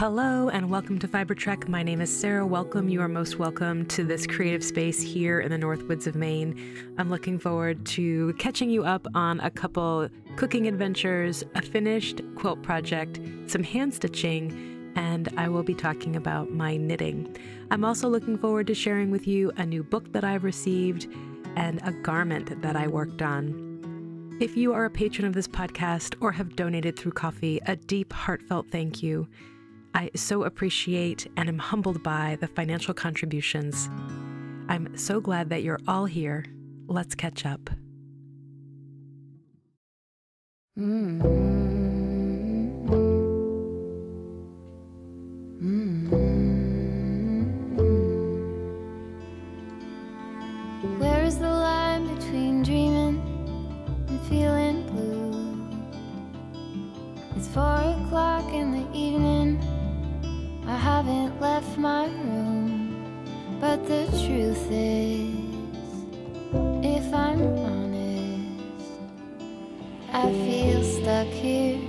Hello and welcome to Fiber Trek. My name is Sarah. Welcome. You are most welcome to this creative space here in the North Woods of Maine. I'm looking forward to catching you up on a couple cooking adventures, a finished quilt project, some hand stitching, and I will be talking about my knitting. I'm also looking forward to sharing with you a new book that I've received and a garment that I worked on. If you are a patron of this podcast or have donated through coffee, a deep, heartfelt thank you. I so appreciate and am humbled by the financial contributions. I'm so glad that you're all here. Let's catch up. Where is the line between dreaming and feeling blue? It's 4 o'clock in the evening. I haven't left my room, but the truth is, if I'm honest, I feel stuck here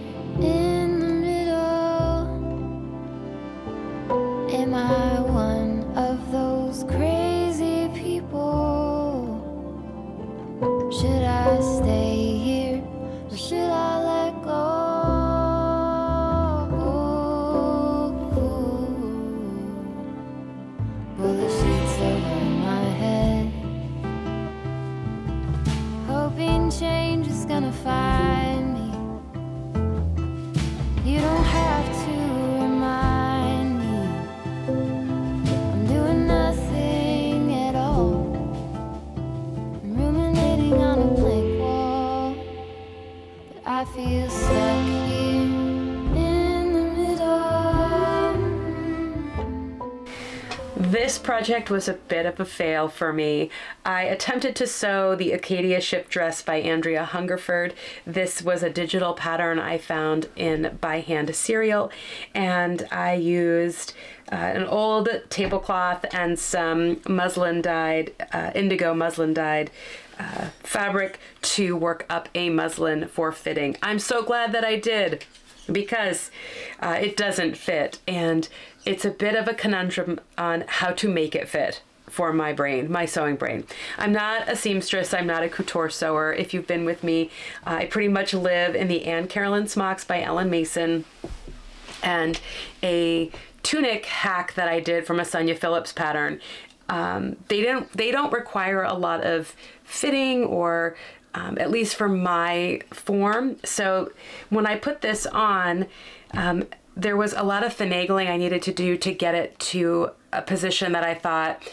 in the middle. Am I one of those crazy people? Should I stay here or should I let go? Pull the sheets over my head, hoping change is gonna find me. You don't have to remind me I'm doing nothing at all. I'm ruminating on a blank wall, but I feel stuck here in the middle. This project was a bit of a fail for me. I attempted to sew the Acadia ship dress by Andrea Hungerford. This was a digital pattern I found in By Hand Cereal, and I used an old tablecloth and some muslin dyed, indigo muslin dyed fabric to work up a muslin for fitting. I'm so glad that I did, because it doesn't fit, and it's a bit of a conundrum on how to make it fit for my brain, my sewing brain. I'm not a seamstress, I'm not a couture sewer. If you've been with me, I pretty much live in the Anne Carolyn Smocks by Ellen Mason, and a tunic hack that I did from a Sonia Phillips pattern. They don't require a lot of fitting, or at least for my form. So when I put this on, there was a lot of finagling I needed to do to get it to a position that I thought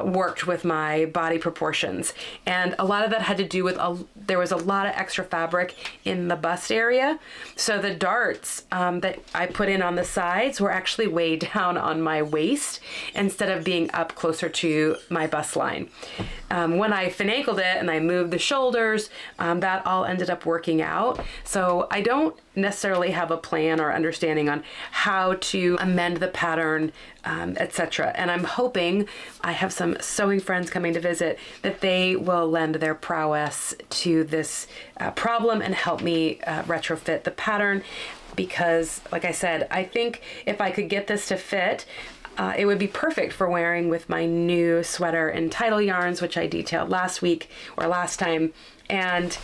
worked with my body proportions. And a lot of that had to do with, there was a lot of extra fabric in the bust area. So the darts that I put in on the sides were actually way down on my waist instead of being up closer to my bust line. When I finagled it and I moved the shoulders, that all ended up working out. So I don't necessarily have a plan or understanding on how to amend the pattern, etc. And I'm hoping, I have some sewing friends coming to visit, that they will lend their prowess to this problem and help me retrofit the pattern, because like I said, I think if I could get this to fit, it would be perfect for wearing with my new sweater in Tidal yarns, which I detailed last week or last time. And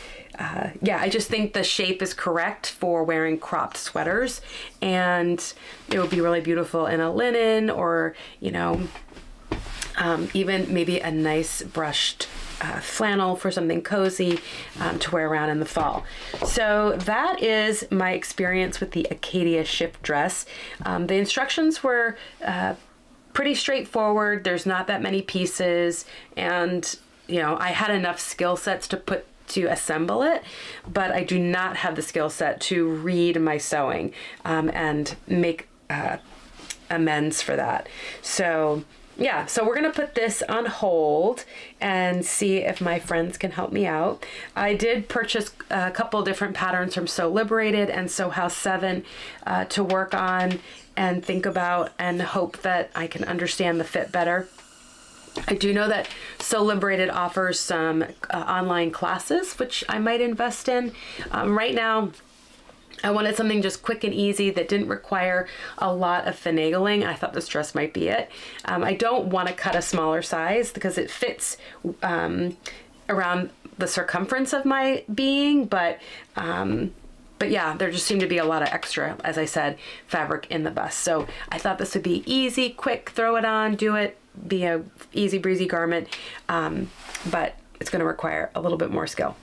yeah, I just think the shape is correct for wearing cropped sweaters, and it would be really beautiful in a linen, or, you know, even maybe a nice brushed flannel for something cozy to wear around in the fall. So that is my experience with the Acadia ship dress. The instructions were pretty straightforward. There's not that many pieces, and you know, I had enough skill sets to assemble it, but I do not have the skill set to read my sewing and make amends for that. So yeah, so we're gonna put this on hold and see if my friends can help me out. I did purchase a couple different patterns from Sew Liberated and Sew House 7 to work on and think about, and hope that I can understand the fit better. I do know that Sew Liberated offers some online classes, which I might invest in. Right now, I wanted something just quick and easy that didn't require a lot of finagling. I thought this dress might be it. I don't want to cut a smaller size because it fits around the circumference of my being, but yeah, there just seemed to be a lot of extra, as I said, fabric in the bust. So I thought this would be easy, quick, throw it on, do it, be a easy breezy garment, but it's going to require a little bit more skill.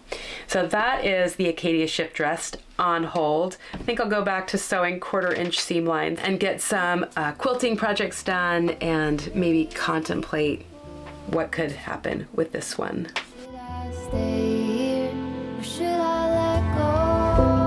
So that is the Acadia shift dress on hold. I think I'll go back to sewing 1/4-inch seam lines and get some quilting projects done and maybe contemplate what could happen with this one. Should I stay here or should I let go?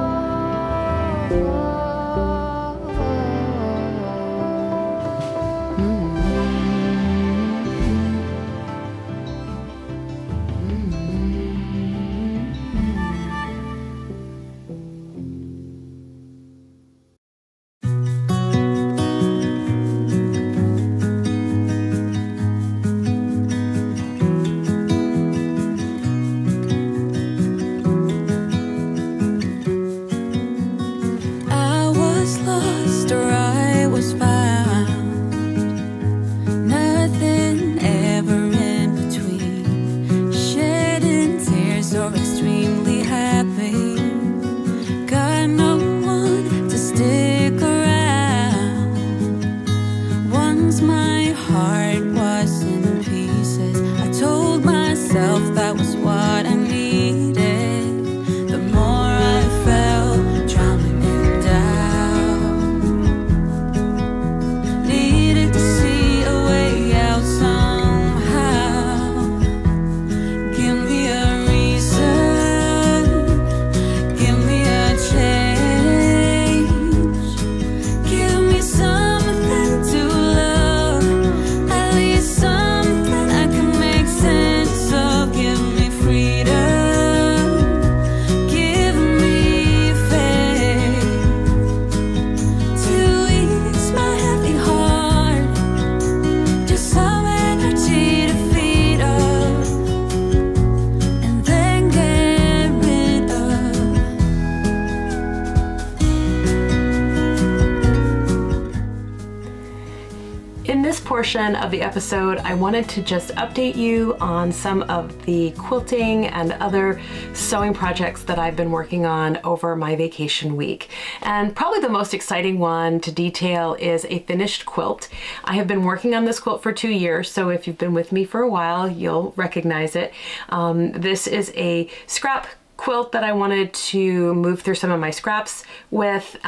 Portion of the episode, I wanted to just update you on some of the quilting and other sewing projects that I've been working on over my vacation week. And probably the most exciting one to detail is a finished quilt. I have been working on this quilt for 2 years, so if you've been with me for a while, you'll recognize it. This is a scrap quilt that I wanted to move through some of my scraps with.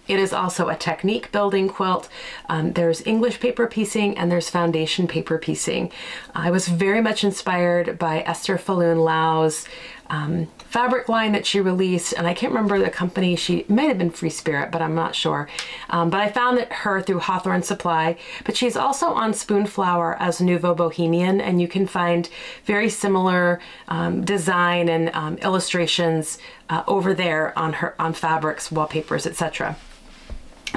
It is also a technique building quilt. There's English paper piecing and there's foundation paper piecing. I was very much inspired by Esther Falloon Lau's fabric line that she released, and I can't remember the company. She might have been Free Spirit, but I'm not sure. But I found her through Hawthorne Supply, but she's also on Spoonflower as Nouveau Bohemian, and you can find very similar design and illustrations over there on fabrics, wallpapers, etc.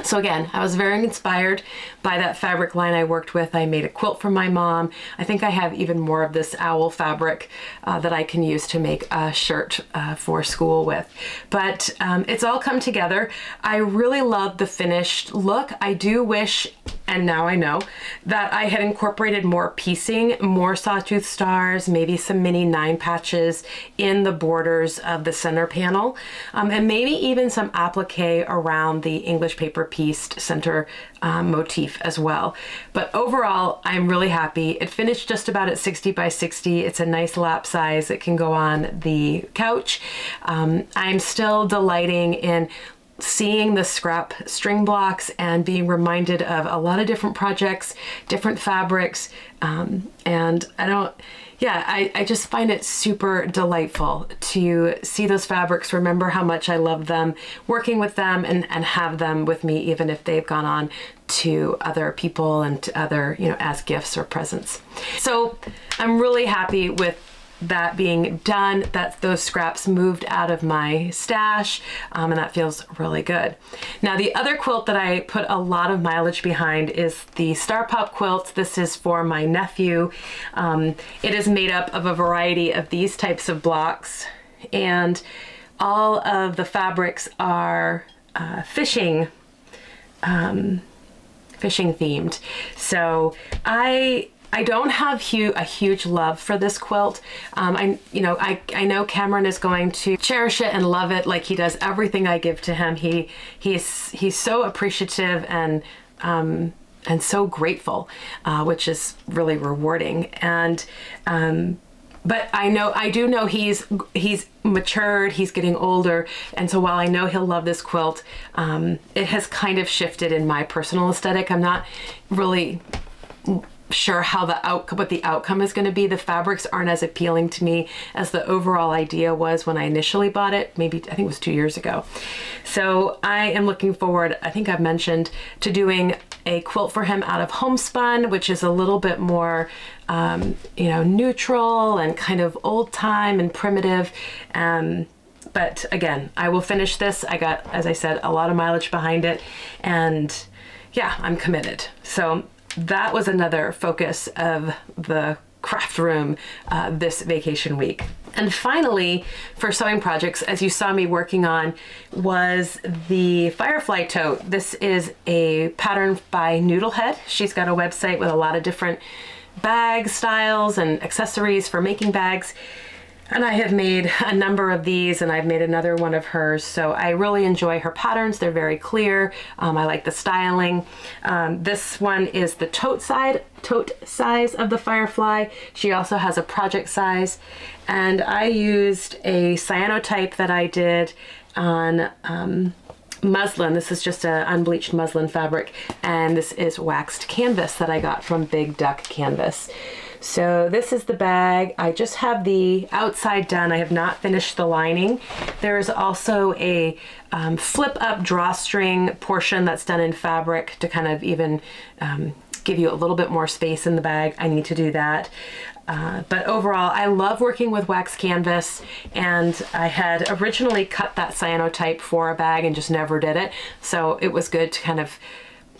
So again, I was very inspired by that fabric line I worked with. I made a quilt for my mom. I think I have even more of this owl fabric that I can use to make a shirt for school with. But it's all come together. I really love the finished look. I do wish, and now I know, that I had incorporated more piecing, more sawtooth stars, maybe some mini 9 patches in the borders of the center panel, and maybe even some applique around the English paper pieced center motif as well. But overall, I'm really happy. It finished just about at 60 by 60. It's a nice lap size. It can go on the couch. I'm still delighting in seeing the scrap string blocks and being reminded of a lot of different projects, different fabrics, and I just find it super delightful to see those fabrics, remember how much I love them, working with them, and have them with me even if they've gone on to other people and to other, as gifts or presents. So I'm really happy with that being done, that those scraps moved out of my stash, and that feels really good. Now, the other quilt that I put a lot of mileage behind is the Star Pop quilt. This is for my nephew. It is made up of a variety of these types of blocks, and all of the fabrics are fishing themed. So I don't have a huge love for this quilt. I know Cameron is going to cherish it and love it like he does everything I give to him. He's so appreciative and so grateful, which is really rewarding. And but I do know he's matured, he's getting older, and so while I know he'll love this quilt, it has kind of shifted in my personal aesthetic. I'm not really sure how what the outcome is going to be. The fabrics aren't as appealing to me as the overall idea was when I initially bought it. Maybe, I think it was 2 years ago. So I am looking forward, I think I've mentioned, to doing a quilt for him out of homespun, which is a little bit more neutral and kind of old time and primitive. But again, I will finish this. I got, as I said, a lot of mileage behind it, and yeah, I'm committed. So that was another focus of the craft room this vacation week. And finally, for sewing projects, as you saw me working on, was the Firefly tote. This is a pattern by Noodlehead. She's got a website with a lot of different bag styles and accessories for making bags. And I have made a number of these, and I've made another one of hers. So I really enjoy her patterns. They're very clear. I like the styling. This one is the tote size of the Firefly. She also has a project size. And I used a cyanotype that I did on muslin. This is just an unbleached muslin fabric. And this is waxed canvas that I got from Big Duck Canvas. So this is the bag. I just have the outside done. I have not finished the lining. There is also a flip up drawstring portion that's done in fabric to kind of even give you a little bit more space in the bag. I need to do that. But overall, I love working with wax canvas, and I had originally cut that cyanotype for a bag and just never did it. So it was good to kind of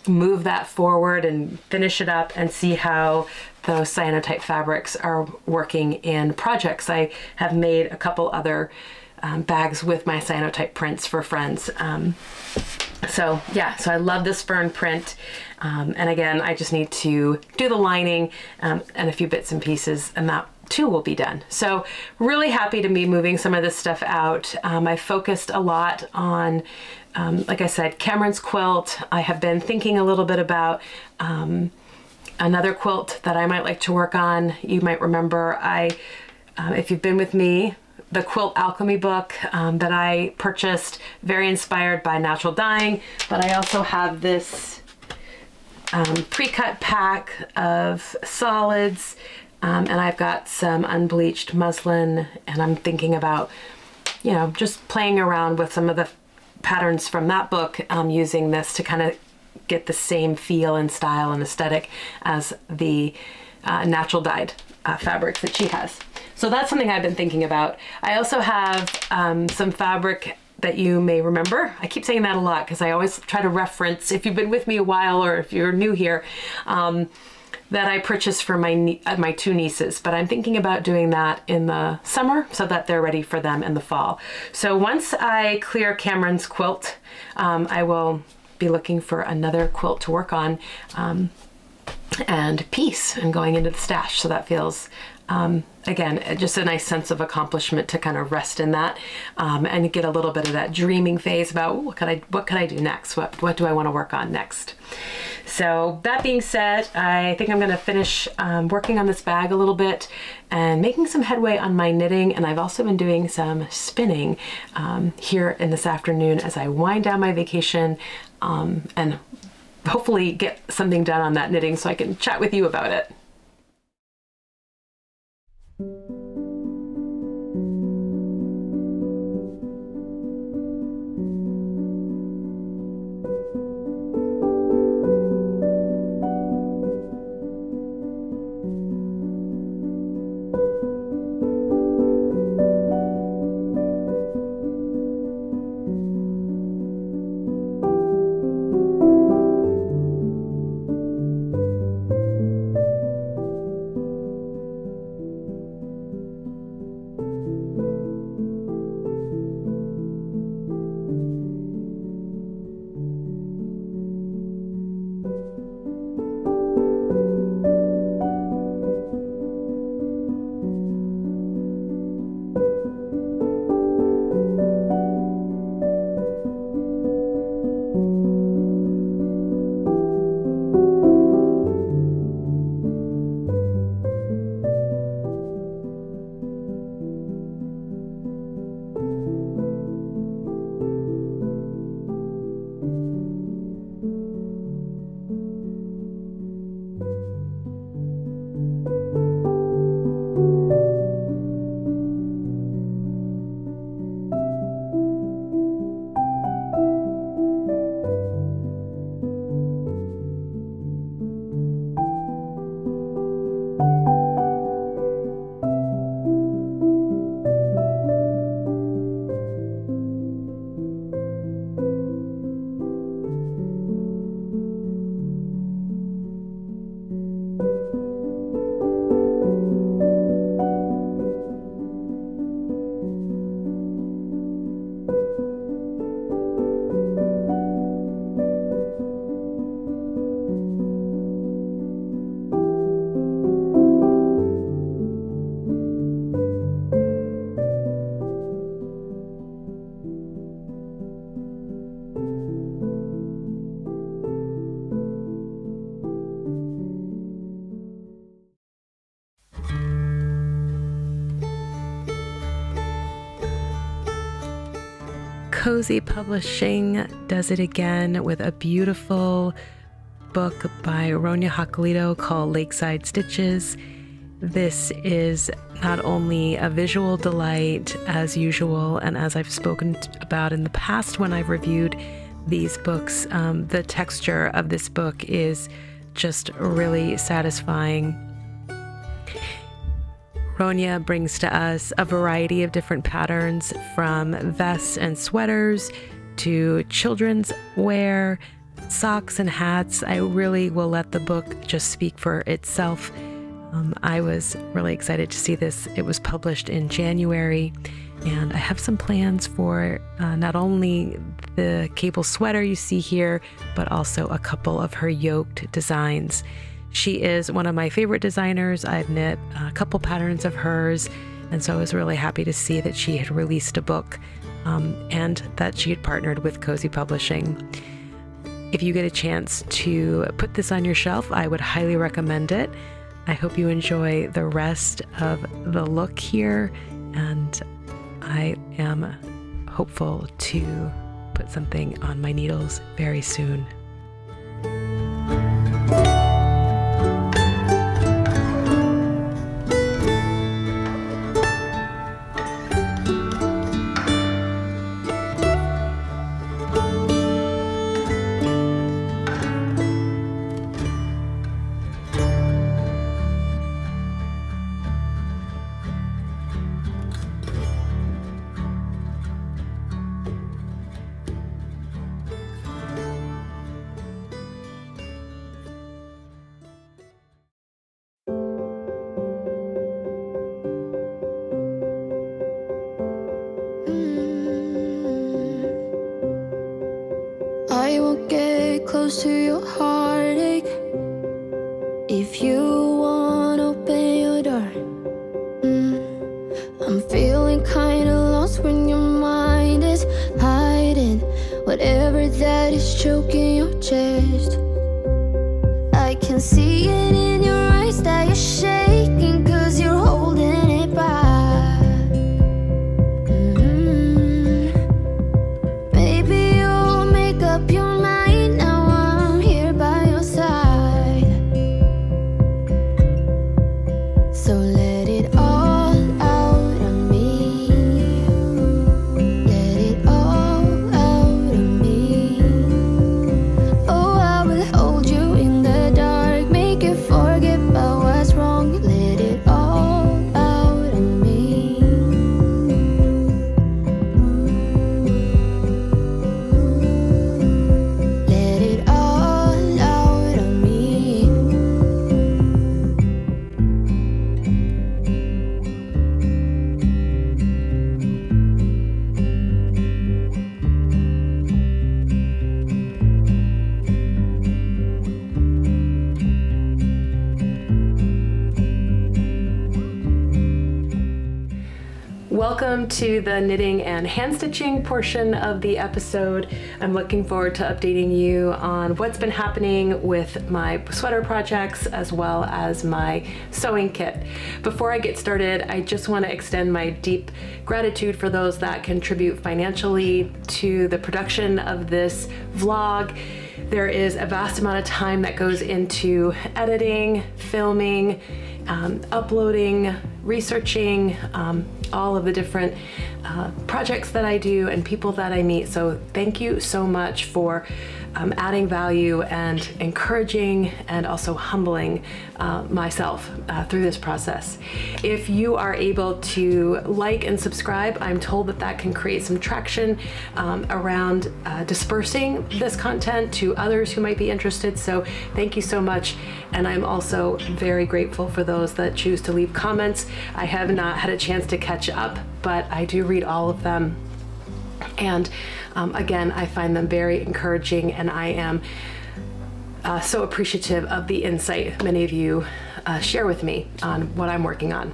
move that forward and finish it up and see how those cyanotype fabrics are working in projects. I have made a couple other bags with my cyanotype prints for friends. So yeah, so I love this fern print. And again, I just need to do the lining and a few bits and pieces, and that too will be done. So really happy to be moving some of this stuff out. I focused a lot on, like I said, Cameron's quilt. I have been thinking a little bit about another quilt that I might like to work on. You might remember if you've been with me, the Quilt Alchemy book that I purchased, very inspired by natural dyeing, but I also have this pre-cut pack of solids, and I've got some unbleached muslin, and I'm thinking about, just playing around with some of the patterns from that book, using this to kind of get the same feel and style and aesthetic as the natural dyed fabrics that she has. So that's something I've been thinking about. I also have some fabric that you may remember. I keep saying that a lot because I always try to reference, if you've been with me a while or if you're new here, that I purchased for my two nieces, but I'm thinking about doing that in the summer so that they're ready for them in the fall. So once I clear Cameron's quilt, I will be looking for another quilt to work on and piece and going into the stash. So that feels, again, just a nice sense of accomplishment to kind of rest in that and get a little bit of that dreaming phase about, ooh, what could I do next? What do I want to work on next? So that being said, I think I'm going to finish working on this bag a little bit and making some headway on my knitting. And I've also been doing some spinning here in this afternoon as I wind down my vacation and hopefully get something done on that knitting so I can chat with you about it. Cozy Publishing does it again with a beautiful book by Ronya Hakalito called Lakeside Stitches. This is not only a visual delight as usual, and as I've spoken about in the past when I've reviewed these books, the texture of this book is just really satisfying. Ronya brings to us a variety of different patterns, from vests and sweaters to children's wear, socks and hats. I really will let the book just speak for itself. I was really excited to see this. It was published in January, and I have some plans for not only the cable sweater you see here, but also a couple of her yoked designs. She is one of my favorite designers. I've knit a couple patterns of hers, and so I was really happy to see that she had released a book and that she had partnered with Cozy Publishing. If you get a chance to put this on your shelf, I would highly recommend it. I hope you enjoy the rest of the look here, and I am hopeful to put something on my needles very soon. I will get close to your heartache if you want to open your door. I'm feeling kinda lost when your mind is hiding whatever that is choking your chest. I can see it in your eyes that you're shaking 'cause you're holding it back. Maybe you'll make up your mind now. I'm here by your side. So let it all out of me. Let it all out of me. Oh, I will hold you in the dark, make you forget about what's wrong. Let it all out of me. Let it all out of me. Welcome to the knitting and hand stitching portion of the episode. I'm looking forward to updating you on what's been happening with my sweater projects as well as my sewing kit. Before I get started, I just want to extend my deep gratitude for those that contribute financially to the production of this vlog. There is a vast amount of time that goes into editing, filming, uploading, researching, all of the different projects that I do and people that I meet. So thank you so much for adding value and encouraging and also humbling myself through this process. If you are able to like and subscribe, I'm told that that can create some traction around dispersing this content to others who might be interested. So thank you so much. And I'm also very grateful for those that choose to leave comments. I have not had a chance to catch up, but I do read all of them. And again, I find them very encouraging, and I am so appreciative of the insight many of you share with me on what I'm working on.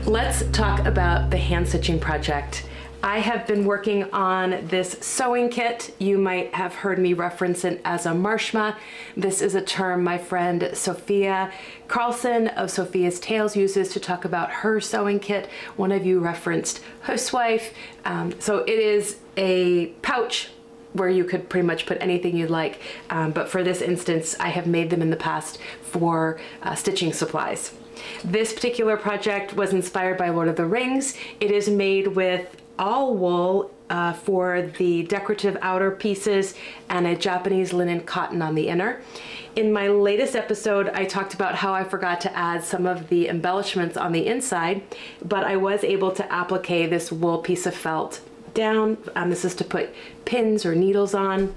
Let's talk about the hand stitching project. I have been working on this sewing kit. You might have heard me reference it as a marshma. This is a term my friend Sophia Carlson of Sophia's Tales uses to talk about her sewing kit. One of you referenced housewife. So it is a pouch where you could pretty much put anything you'd like. But for this instance, I have made them in the past for stitching supplies. This particular project was inspired by Lord of the Rings. It is made with all wool for the decorative outer pieces and a Japanese linen cotton on the inner. In my latest episode, I talked about how I forgot to add some of the embellishments on the inside, but I was able to applique this wool piece of felt down. This is to put pins or needles on.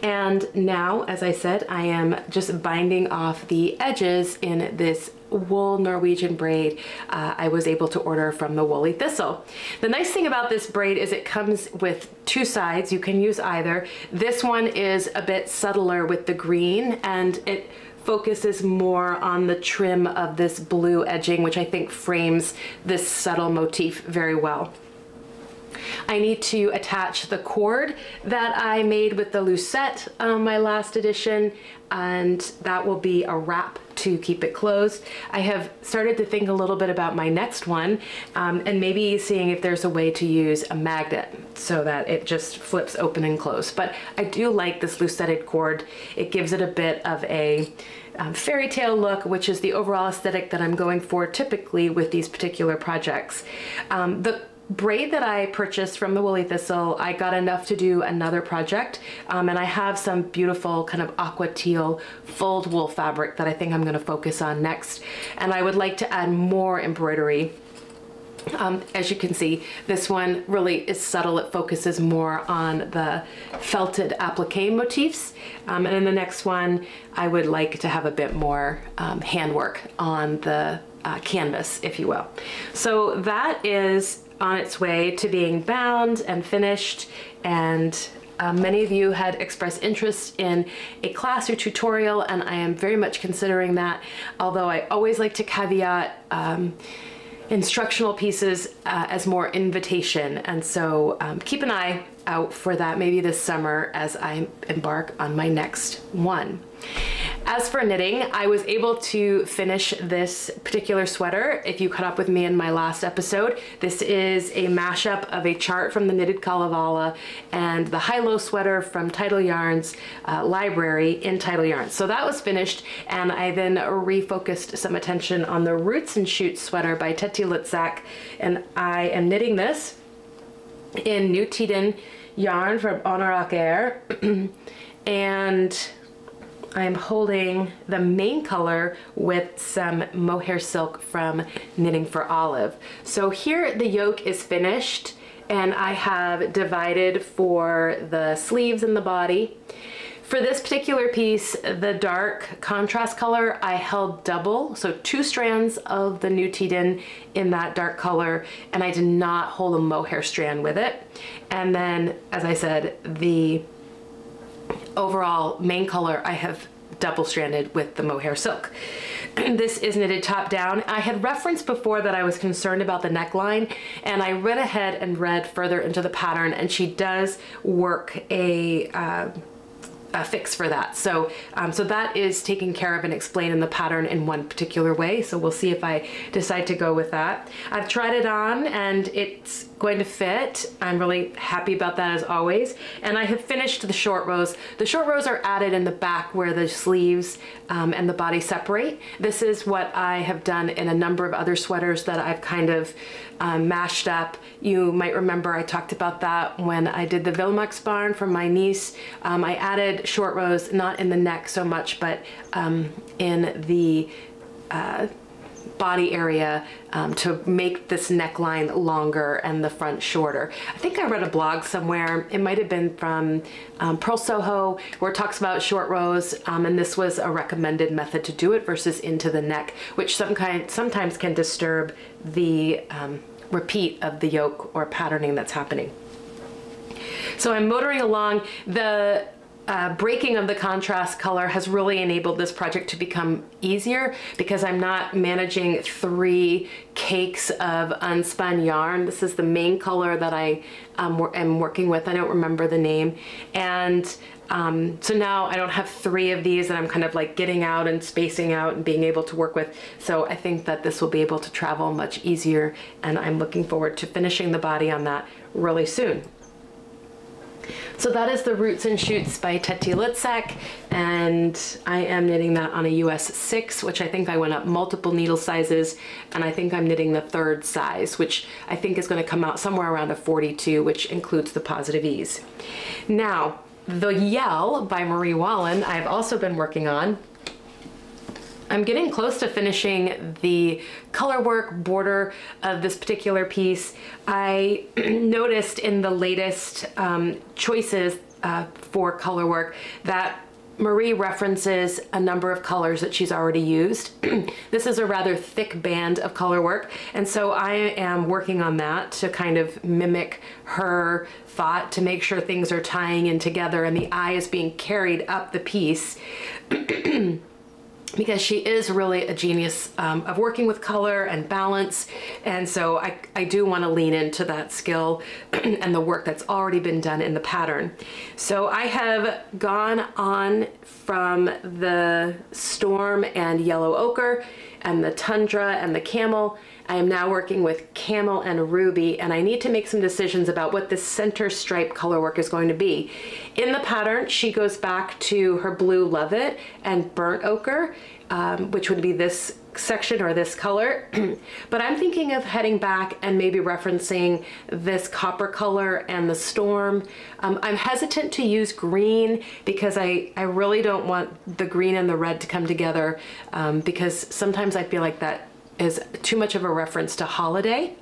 And now, as I said, I am just binding off the edges in this wool Norwegian braid I was able to order from the Woolly Thistle. The nice thing about this braid is it comes with two sides. You can use either. This one is a bit subtler with the green, and it focuses more on the trim of this blue edging, which I think frames this subtle motif very well. I need to attach the cord that I made with the Lucette on my last edition, and that will be a wrap to keep it closed. I have started to think a little bit about my next one, and maybe seeing if there's a way to use a magnet so that it just flips open and close. But I do like this lucetted cord. It gives it a bit of a fairy tale look, which is the overall aesthetic that I'm going for typically with these particular projects. The braid that I purchased from the Woolly Thistle, I got enough to do another project, and I have some beautiful kind of aqua teal fold wool fabric that I think I'm going to focus on next, and I would like to add more embroidery. As you can see, this one really is subtle. It focuses more on the felted applique motifs, and in the next one I would like to have a bit more handwork on the canvas, if you will. So that is on its way to being bound and finished, and many of you had expressed interest in a class or tutorial, and I am very much considering that, although I always like to caveat instructional pieces as more invitation, and so keep an eye out for that maybe this summer as I embark on my next one. As for knitting, I was able to finish this particular sweater. If you caught up with me in my last episode, this is a mashup of a chart from the Knitted Kalevala and the high-low sweater from Tidal Yarns library in Tidal Yarns. So that was finished, and I then refocused some attention on the Roots and Shoots sweater by Teti Litzak, and I am knitting this in New Tiden yarn from Honorak Air, and I'm holding the main color with some mohair silk from Knitting for Olive. So here the yoke is finished, and I have divided for the sleeves and the body. For this particular piece, the dark contrast color, I held double, so 2 strands of the New Tiden in that dark color, and I did not hold a mohair strand with it. And then, as I said, the overall main color I have double stranded with the mohair silk. This is knitted top down. I had referenced before that I was concerned about the neckline, and I read ahead and read further into the pattern, and she does work a fix for that. So so that is taken care of and explained in the pattern in one particular way. So we'll see if I decide to go with that. I've tried it on and it's going to fit. I'm really happy about that as always. And I have finished the short rows. The short rows are added in the back where the sleeves and the body separate. This is what I have done in a number of other sweaters that I've kind of mashed up. You might remember I talked about that when I did the Vilmax barn for my niece. I added short rows, not in the neck so much, but in the body area to make this neckline longer and the front shorter. I think I read a blog somewhere, it might have been from Pearl Soho, where it talks about short rows, and this was a recommended method to do it versus into the neck, which sometimes can disturb the repeat of the yoke or patterning that's happening. So I'm motoring along. The breaking of the contrast color has really enabled this project to become easier because I'm not managing 3 cakes of unspun yarn. This is the main color that I am working with. I don't remember the name. And so now I don't have 3 of these that I'm kind of like getting out and spacing out and being able to work with. So I think that this will be able to travel much easier, and I'm looking forward to finishing the body on that really soon. So that is the Roots and Shoots by Tote Litzak, and I am knitting that on a US 6, which I think I went up multiple needle sizes, and I think I'm knitting the 3rd size, which I think is going to come out somewhere around a 42, which includes the Positive Ease. Now, the Yell by Marie Wallin I've also been working on. I'm getting close to finishing the color work border of this particular piece. I noticed in the latest choices for color work that Marie references a number of colors that she's already used. This is a rather thick band of color work, and so I am working on that to kind of mimic her thought to make sure things are tying in together and the eye is being carried up the piece. Because she is really a genius of working with color and balance, and so I do want to lean into that skill and the work that's already been done in the pattern. So I have gone on from the Storm and Yellow Ochre and the Tundra and the Camel. I am now working with Camel and Ruby, and I need to make some decisions about what this center stripe color work is going to be. In the pattern, she goes back to her Blue Love It and Burnt Ochre, which would be this section or this color. But I'm thinking of heading back and maybe referencing this copper color and the Storm. I'm hesitant to use green because I really don't want the green and the red to come together, because sometimes I feel like that is too much of a reference to holiday.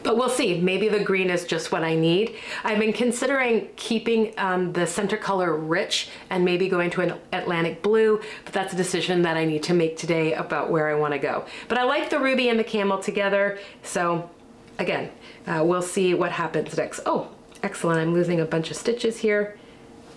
But we'll see, maybe the green is just what I need. I've been considering keeping the center color rich and maybe going to an Atlantic blue, but that's a decision that I need to make today about where I want to go. But I like the Ruby and the Camel together, so again, we'll see what happens next. Oh, excellent, I'm losing a bunch of stitches here.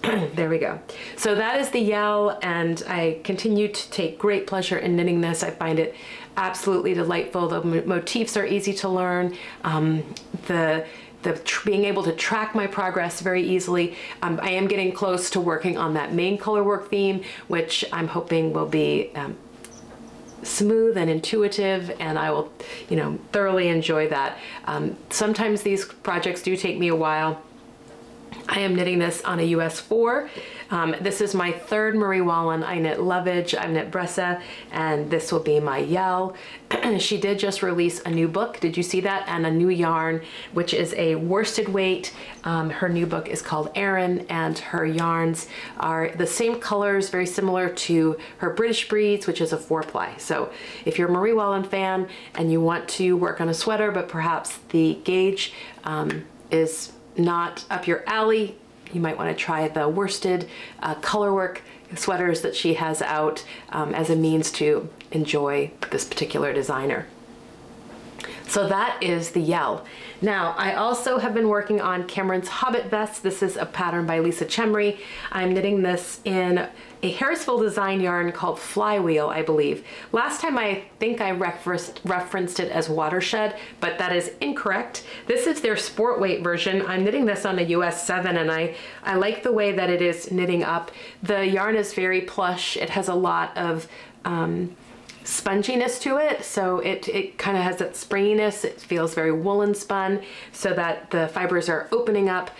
There we go. So that is the Yell, and I continue to take great pleasure in knitting this. I find it absolutely delightful. The motifs are easy to learn. Being able to track my progress very easily. I am getting close to working on that main color work theme, which I'm hoping will be smooth and intuitive, and I will, thoroughly enjoy that. Sometimes these projects do take me a while. I am knitting this on a US 4. This is my 3rd Marie Wallin. I knit Lovage, I've knit Bressa, and this will be my Yell. She did just release a new book, did you see that? And a new yarn, which is a worsted weight. Her new book is called Erin, and her yarns are the same colors, very similar to her British Breeds, which is a 4-ply. So if you're a Marie Wallin fan and you want to work on a sweater, but perhaps the gauge is not up your alley, you might want to try the worsted color work sweaters that she has out as a means to enjoy this particular designer. So that is the Yell. Now, I also have been working on Cameron's Hobbit Vest. This is a pattern by Lisa Chemry. I'm knitting this in a Harrisville design yarn called Flywheel, I believe. Last time I think I referenced it as Watershed, but that is incorrect. This is their sport weight version. I'm knitting this on a US 7, and I like the way that it is knitting up. The yarn is very plush. It has a lot of sponginess to it, so it kind of has that springiness. It feels very woolen spun, so that the fibers are opening up.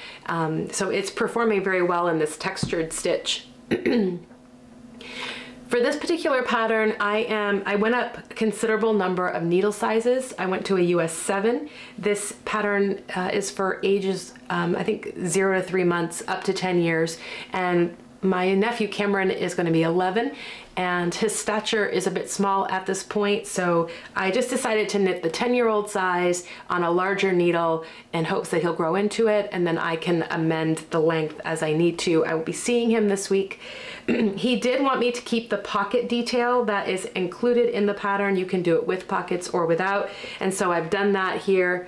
So it's performing very well in this textured stitch. For this particular pattern, I went up a considerable number of needle sizes. I went to a US 7. This pattern is for ages, I think 0 to 3 months, up to 10 years. And my nephew Cameron is going to be 11, and his stature is a bit small at this point, so I just decided to knit the 10-year-old size on a larger needle in hopes that he'll grow into it, and then I can amend the length as I need to. I will be seeing him this week. He did want me to keep the pocket detail that is included in the pattern. You can do it with pockets or without, and so I've done that here.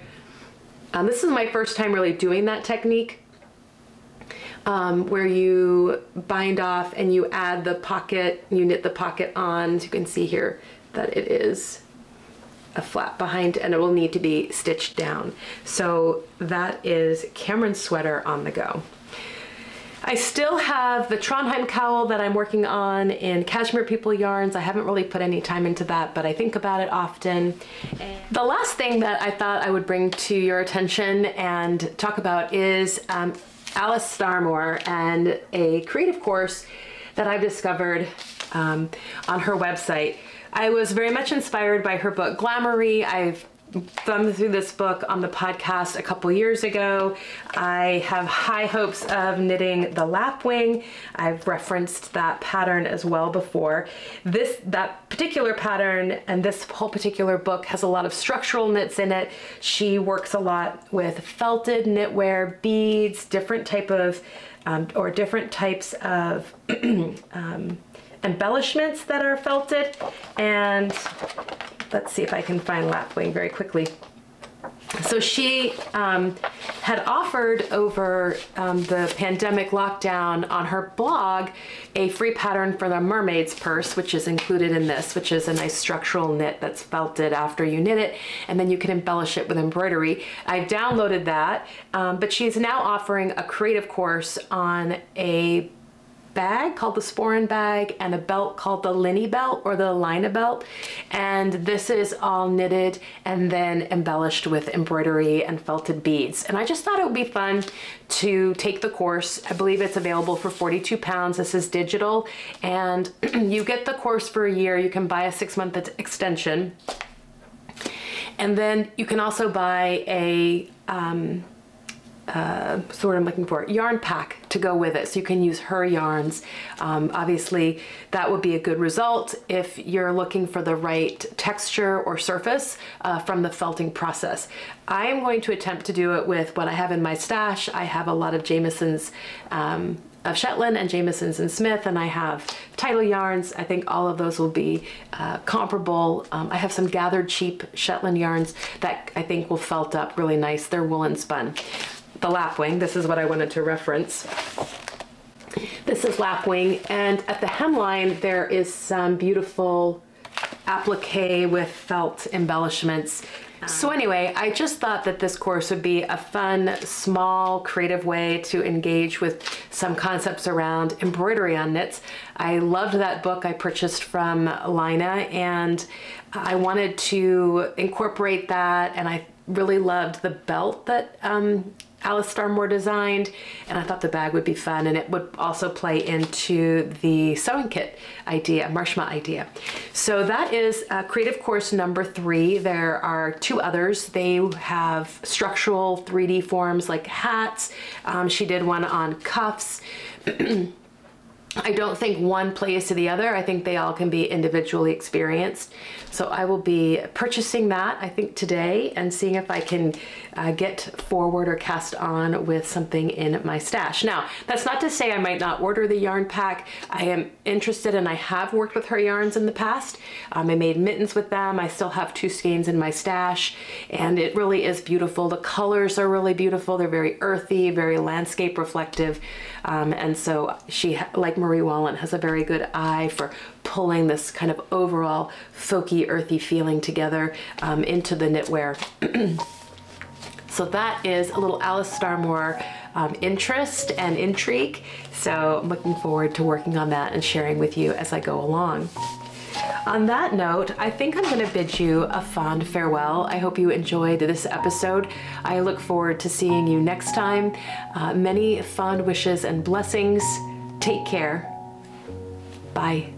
This is my first time really doing that technique. where you bind off and you add the pocket, you knit the pocket on. As you can see here that it is a flap behind and it will need to be stitched down. So that is Cameron's sweater on the go. I still have the Trondheim cowl that I'm working on in Cashmere People yarns. I haven't really put any time into that, but I think about it often. And the last thing that I thought I would bring to your attention and talk about is Alice Starmore and a creative course that I've discovered on her website. I was very much inspired by her book Glamoury. I've thumbed through this book on the podcast a couple years ago. I have high hopes of knitting the lapwing. I've referenced that pattern as well before. That particular pattern and this whole particular book has a lot of structural knits in it. She works a lot with felted knitwear, beads, different type of or different types of embellishments that are felted. And let's see if I can find lapwing very quickly. So she had offered over the pandemic lockdown on her blog a free pattern for the mermaid's purse, which is included in this, which is a nice structural knit that's felted after you knit it, and then you can embellish it with embroidery. I've downloaded that, but she's now offering a creative course on a bag called the Sporin bag and a belt called the Linny belt or the Lina belt, and this is all knitted and then embellished with embroidery and felted beads. And I just thought it would be fun to take the course. I believe it's available for £42. This is digital, and you get the course for a year. You can buy a 6-month extension, and then you can also buy a so what I'm looking for, yarn pack to go with it, so you can use her yarns. Obviously that would be a good result if you're looking for the right texture or surface from the felting process. I am going to attempt to do it with what I have in my stash. I have a lot of Jamieson's of Shetland and Jamieson's and Smith, and I have Tidal yarns. I think all of those will be comparable. I have some gathered cheap Shetland yarns that I think will felt up really nice. They're woolen spun. The lapwing, this is what I wanted to reference. This is lapwing, and at the hemline there is some beautiful applique with felt embellishments. So anyway, I just thought that this course would be a fun, small, creative way to engage with some concepts around embroidery on knits. I loved that book I purchased from Lina, and I wanted to incorporate that, and I really loved the belt that Alice Starmore designed, and I thought the bag would be fun, and it would also play into the sewing kit idea, Marshma idea. So that is creative course number 3. There are 2 others. They have structural 3D forms like hats. She did one on cuffs. I don't think one plays to the other. I think they all can be individually experienced. So I will be purchasing that, I think, today, and seeing if I can get forward or cast on with something in my stash. Now, that's not to say I might not order the yarn pack. I am interested, and I have worked with her yarns in the past. I made mittens with them. I still have 2 skeins in my stash, and it really is beautiful. The colors are really beautiful. They're very earthy, very landscape reflective. And so she, like Marie Wallen, has a very good eye for pulling this kind of overall folky, earthy feeling together into the knitwear. So that is a little Alice Starmore interest and intrigue. So I'm looking forward to working on that and sharing with you as I go along. On that note, I think I'm going to bid you a fond farewell. I hope you enjoyed this episode. I look forward to seeing you next time. Many fond wishes and blessings. Take care. Bye.